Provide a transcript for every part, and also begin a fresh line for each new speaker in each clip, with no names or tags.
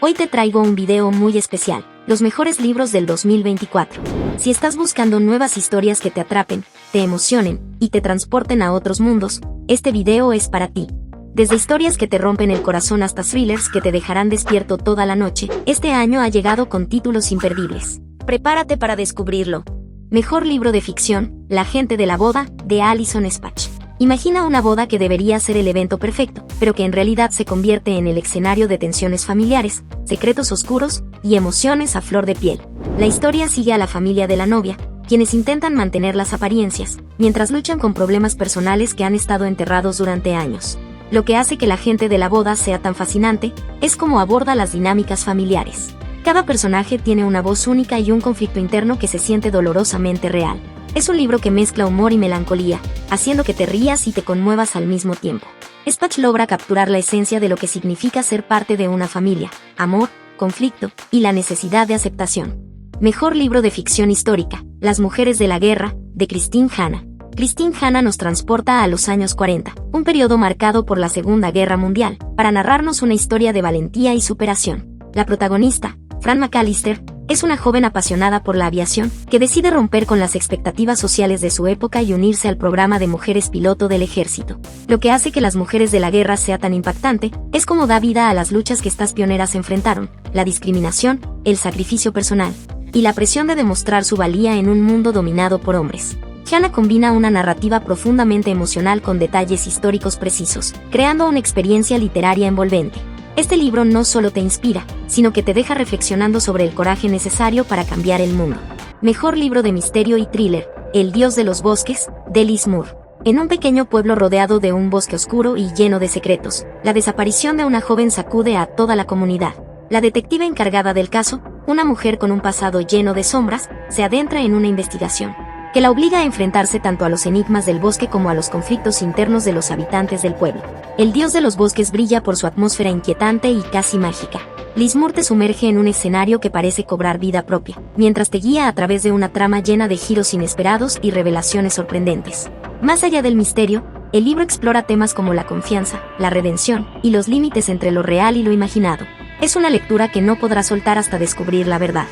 Hoy te traigo un video muy especial, los mejores libros del 2024. Si estás buscando nuevas historias que te atrapen, te emocionen y te transporten a otros mundos, este video es para ti. Desde historias que te rompen el corazón hasta thrillers que te dejarán despierto toda la noche, este año ha llegado con títulos imperdibles. Prepárate para descubrirlo. Mejor libro de ficción, La gente de la boda, de Alison Spach. Imagina una boda que debería ser el evento perfecto, pero que en realidad se convierte en el escenario de tensiones familiares, secretos oscuros y emociones a flor de piel. La historia sigue a la familia de la novia, quienes intentan mantener las apariencias, mientras luchan con problemas personales que han estado enterrados durante años. Lo que hace que La gente de la boda sea tan fascinante, es cómo aborda las dinámicas familiares. Cada personaje tiene una voz única y un conflicto interno que se siente dolorosamente real. Es un libro que mezcla humor y melancolía, haciendo que te rías y te conmuevas al mismo tiempo. Spach logra capturar la esencia de lo que significa ser parte de una familia, amor, conflicto y la necesidad de aceptación. Mejor libro de ficción histórica, Las mujeres de la guerra, de Christine Hanna. Christine Hanna nos transporta a los años 40, un periodo marcado por la Segunda Guerra Mundial, para narrarnos una historia de valentía y superación. La protagonista, Fran McAllister, es una joven apasionada por la aviación, que decide romper con las expectativas sociales de su época y unirse al programa de mujeres piloto del ejército. Lo que hace que Las mujeres de la guerra sea tan impactante, es cómo da vida a las luchas que estas pioneras enfrentaron, la discriminación, el sacrificio personal, y la presión de demostrar su valía en un mundo dominado por hombres. Hanna combina una narrativa profundamente emocional con detalles históricos precisos, creando una experiencia literaria envolvente. Este libro no solo te inspira, sino que te deja reflexionando sobre el coraje necesario para cambiar el mundo. Mejor libro de misterio y thriller, El dios de los bosques, de Liz Moore. En un pequeño pueblo rodeado de un bosque oscuro y lleno de secretos, la desaparición de una joven sacude a toda la comunidad. La detective encargada del caso, una mujer con un pasado lleno de sombras, se adentra en una investigación que la obliga a enfrentarse tanto a los enigmas del bosque como a los conflictos internos de los habitantes del pueblo. El dios de los bosques brilla por su atmósfera inquietante y casi mágica. Liz Moore te sumerge en un escenario que parece cobrar vida propia, mientras te guía a través de una trama llena de giros inesperados y revelaciones sorprendentes. Más allá del misterio, el libro explora temas como la confianza, la redención y los límites entre lo real y lo imaginado. Es una lectura que no podrás soltar hasta descubrir la verdad.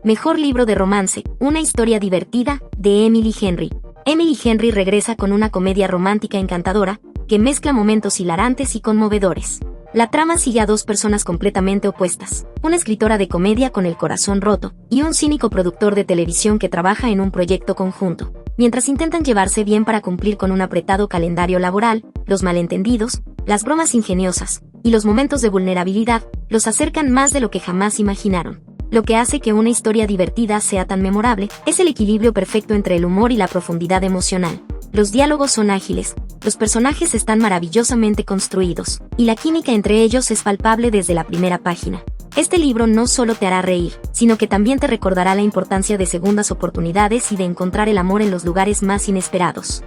Mejor libro de romance, una historia divertida, de Emily Henry. Emily Henry regresa con una comedia romántica encantadora, que mezcla momentos hilarantes y conmovedores. La trama sigue a dos personas completamente opuestas, una escritora de comedia con el corazón roto, y un cínico productor de televisión que trabaja en un proyecto conjunto. Mientras intentan llevarse bien para cumplir con un apretado calendario laboral, los malentendidos, las bromas ingeniosas, y los momentos de vulnerabilidad, los acercan más de lo que jamás imaginaron. Lo que hace que una historia divertida sea tan memorable, es el equilibrio perfecto entre el humor y la profundidad emocional. Los diálogos son ágiles, los personajes están maravillosamente construidos, y la química entre ellos es palpable desde la primera página. Este libro no solo te hará reír, sino que también te recordará la importancia de segundas oportunidades y de encontrar el amor en los lugares más inesperados.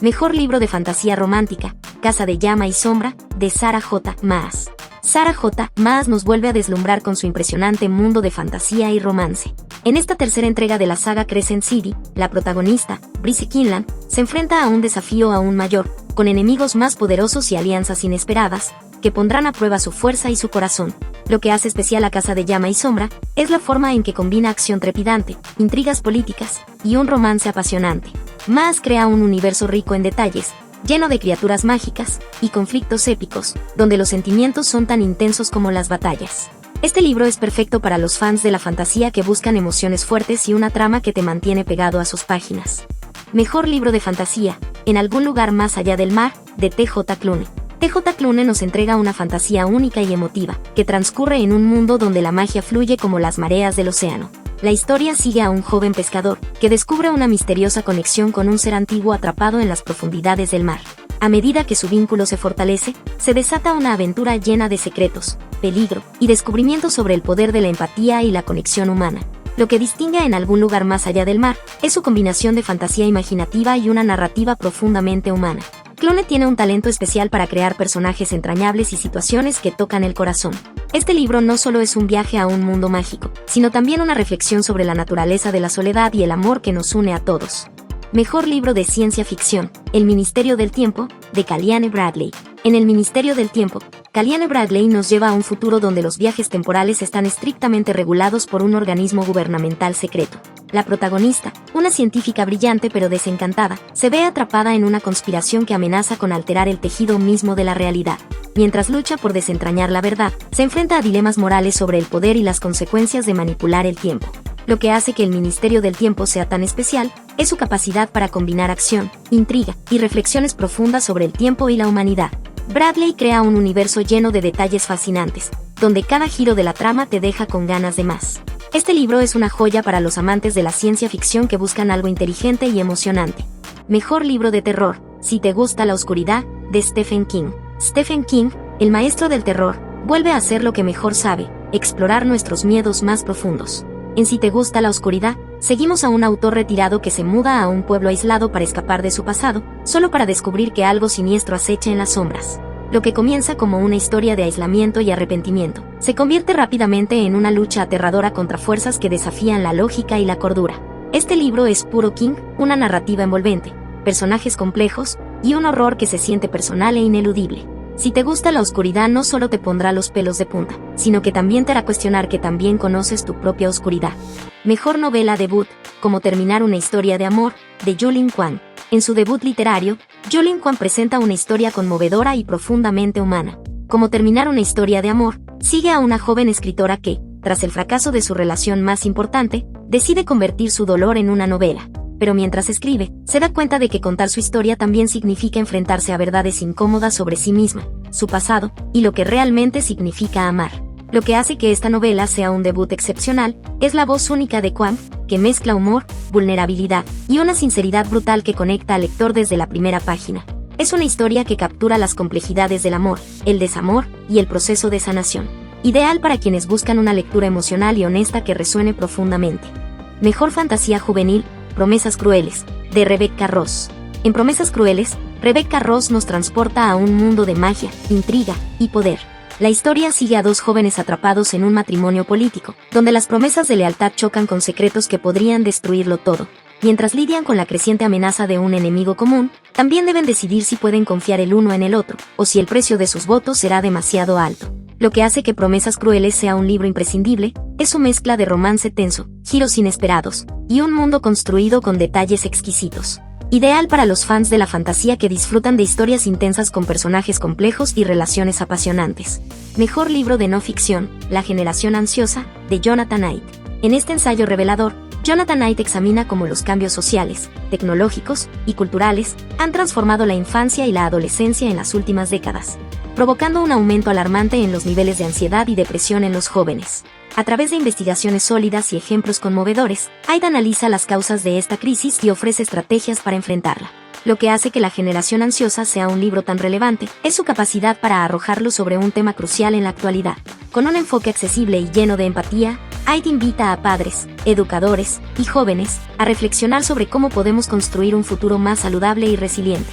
Mejor libro de fantasía romántica, Casa de llama y sombra, de Sarah J. Maas. Sarah J. Maas nos vuelve a deslumbrar con su impresionante mundo de fantasía y romance. En esta tercera entrega de la saga Crescent City, la protagonista, Bryce Kinland, se enfrenta a un desafío aún mayor, con enemigos más poderosos y alianzas inesperadas, que pondrán a prueba su fuerza y su corazón. Lo que hace especial a Casa de llama y sombra, es la forma en que combina acción trepidante, intrigas políticas, y un romance apasionante. Maas crea un universo rico en detalles, lleno de criaturas mágicas y conflictos épicos, donde los sentimientos son tan intensos como las batallas. Este libro es perfecto para los fans de la fantasía que buscan emociones fuertes y una trama que te mantiene pegado a sus páginas. Mejor libro de fantasía, En algún lugar más allá del mar, de T.J. Clune. T.J. Clune nos entrega una fantasía única y emotiva, que transcurre en un mundo donde la magia fluye como las mareas del océano. La historia sigue a un joven pescador, que descubre una misteriosa conexión con un ser antiguo atrapado en las profundidades del mar. A medida que su vínculo se fortalece, se desata una aventura llena de secretos, peligro y descubrimientos sobre el poder de la empatía y la conexión humana. Lo que distingue a En algún lugar más allá del mar, es su combinación de fantasía imaginativa y una narrativa profundamente humana. Clune tiene un talento especial para crear personajes entrañables y situaciones que tocan el corazón. Este libro no solo es un viaje a un mundo mágico, sino también una reflexión sobre la naturaleza de la soledad y el amor que nos une a todos. Mejor libro de ciencia ficción, El Ministerio del Tiempo, de Kaliane Bradley. En El Ministerio del Tiempo, Kaliane Bradley nos lleva a un futuro donde los viajes temporales están estrictamente regulados por un organismo gubernamental secreto. La protagonista, una científica brillante pero desencantada, se ve atrapada en una conspiración que amenaza con alterar el tejido mismo de la realidad. Mientras lucha por desentrañar la verdad, se enfrenta a dilemas morales sobre el poder y las consecuencias de manipular el tiempo. Lo que hace que el Ministerio del Tiempo sea tan especial es su capacidad para combinar acción, intriga y reflexiones profundas sobre el tiempo y la humanidad. Bradley crea un universo lleno de detalles fascinantes, donde cada giro de la trama te deja con ganas de más. Este libro es una joya para los amantes de la ciencia ficción que buscan algo inteligente y emocionante. Mejor libro de terror, Si te gusta la oscuridad, de Stephen King. Stephen King, el maestro del terror, vuelve a hacer lo que mejor sabe, explorar nuestros miedos más profundos. En Si te gusta la oscuridad, seguimos a un autor retirado que se muda a un pueblo aislado para escapar de su pasado, solo para descubrir que algo siniestro acecha en las sombras. Lo que comienza como una historia de aislamiento y arrepentimiento, se convierte rápidamente en una lucha aterradora contra fuerzas que desafían la lógica y la cordura. Este libro es puro King, una narrativa envolvente, personajes complejos, y un horror que se siente personal e ineludible. Si te gusta la oscuridad no solo te pondrá los pelos de punta, sino que también te hará cuestionar que también conoces tu propia oscuridad. Mejor novela debut, Cómo terminar una historia de amor, de Yulin Kwan. En su debut literario, Yulin Kwan presenta una historia conmovedora y profundamente humana. Cómo terminar una historia de amor, sigue a una joven escritora que, tras el fracaso de su relación más importante, decide convertir su dolor en una novela. Pero mientras escribe, se da cuenta de que contar su historia también significa enfrentarse a verdades incómodas sobre sí misma, su pasado, y lo que realmente significa amar. Lo que hace que esta novela sea un debut excepcional, es la voz única de Kwan, que mezcla humor, vulnerabilidad, y una sinceridad brutal que conecta al lector desde la primera página. Es una historia que captura las complejidades del amor, el desamor, y el proceso de sanación. Ideal para quienes buscan una lectura emocional y honesta que resuene profundamente. Mejor fantasía juvenil, Promesas crueles, de Rebecca Ross. En Promesas crueles, Rebecca Ross nos transporta a un mundo de magia, intriga y poder. La historia sigue a dos jóvenes atrapados en un matrimonio político, donde las promesas de lealtad chocan con secretos que podrían destruirlo todo. Mientras lidian con la creciente amenaza de un enemigo común, también deben decidir si pueden confiar el uno en el otro, o si el precio de sus votos será demasiado alto. Lo que hace que Promesas crueles sea un libro imprescindible, es su mezcla de romance tenso, giros inesperados, y un mundo construido con detalles exquisitos. Ideal para los fans de la fantasía que disfrutan de historias intensas con personajes complejos y relaciones apasionantes. Mejor libro de no ficción, La generación ansiosa, de Jonathan Haidt. En este ensayo revelador, Jonathan Haidt examina cómo los cambios sociales, tecnológicos y culturales han transformado la infancia y la adolescencia en las últimas décadas, provocando un aumento alarmante en los niveles de ansiedad y depresión en los jóvenes. A través de investigaciones sólidas y ejemplos conmovedores, Haidt analiza las causas de esta crisis y ofrece estrategias para enfrentarla. Lo que hace que La generación ansiosa sea un libro tan relevante es su capacidad para arrojar luz sobre un tema crucial en la actualidad. Con un enfoque accesible y lleno de empatía, Haidt invita a padres, educadores y jóvenes a reflexionar sobre cómo podemos construir un futuro más saludable y resiliente.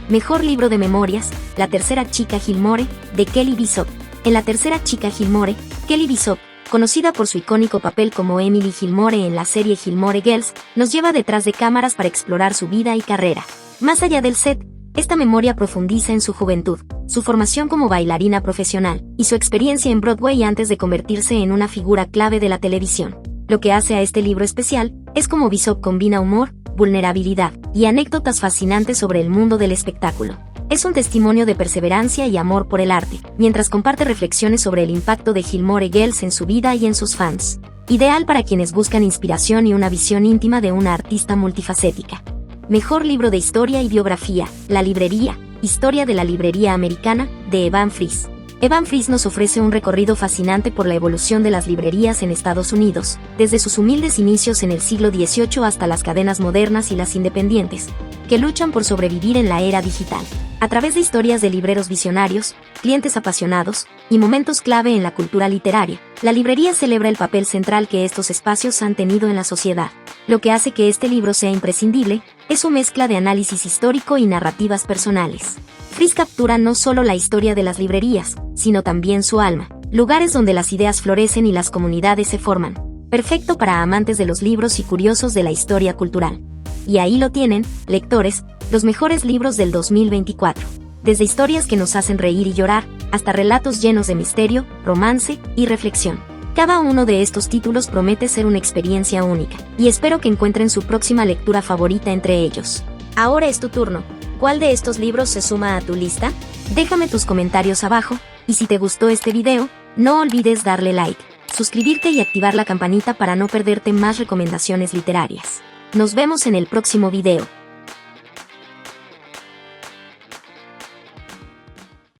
Mejor libro de memorias, La tercera chica Gilmore, de Kelly Bishop. En La tercera chica Gilmore, Kelly Bishop, conocida por su icónico papel como Emily Gilmore en la serie Gilmore Girls, nos lleva detrás de cámaras para explorar su vida y carrera. Más allá del set, esta memoria profundiza en su juventud, su formación como bailarina profesional, y su experiencia en Broadway antes de convertirse en una figura clave de la televisión. Lo que hace a este libro especial es cómo Bishop combina humor, vulnerabilidad y anécdotas fascinantes sobre el mundo del espectáculo. Es un testimonio de perseverancia y amor por el arte, mientras comparte reflexiones sobre el impacto de Gilmore Girls en su vida y en sus fans. Ideal para quienes buscan inspiración y una visión íntima de una artista multifacética. Mejor libro de historia y biografía, La librería, Historia de la librería americana, de Evan Fries. Evan Fries nos ofrece un recorrido fascinante por la evolución de las librerías en Estados Unidos, desde sus humildes inicios en el siglo XVIII hasta las cadenas modernas y las independientes, que luchan por sobrevivir en la era digital. A través de historias de libreros visionarios, clientes apasionados y momentos clave en la cultura literaria, la librería celebra el papel central que estos espacios han tenido en la sociedad. Lo que hace que este libro sea imprescindible es su mezcla de análisis histórico y narrativas personales. Fries captura no solo la historia de las librerías, sino también su alma, lugares donde las ideas florecen y las comunidades se forman. Perfecto para amantes de los libros y curiosos de la historia cultural. Y ahí lo tienen, lectores, los mejores libros del 2024. Desde historias que nos hacen reír y llorar, hasta relatos llenos de misterio, romance y reflexión. Cada uno de estos títulos promete ser una experiencia única, y espero que encuentren su próxima lectura favorita entre ellos. Ahora es tu turno. ¿Cuál de estos libros se suma a tu lista? Déjame tus comentarios abajo, y si te gustó este video, no olvides darle like, suscribirte y activar la campanita para no perderte más recomendaciones literarias. Nos vemos en el próximo video.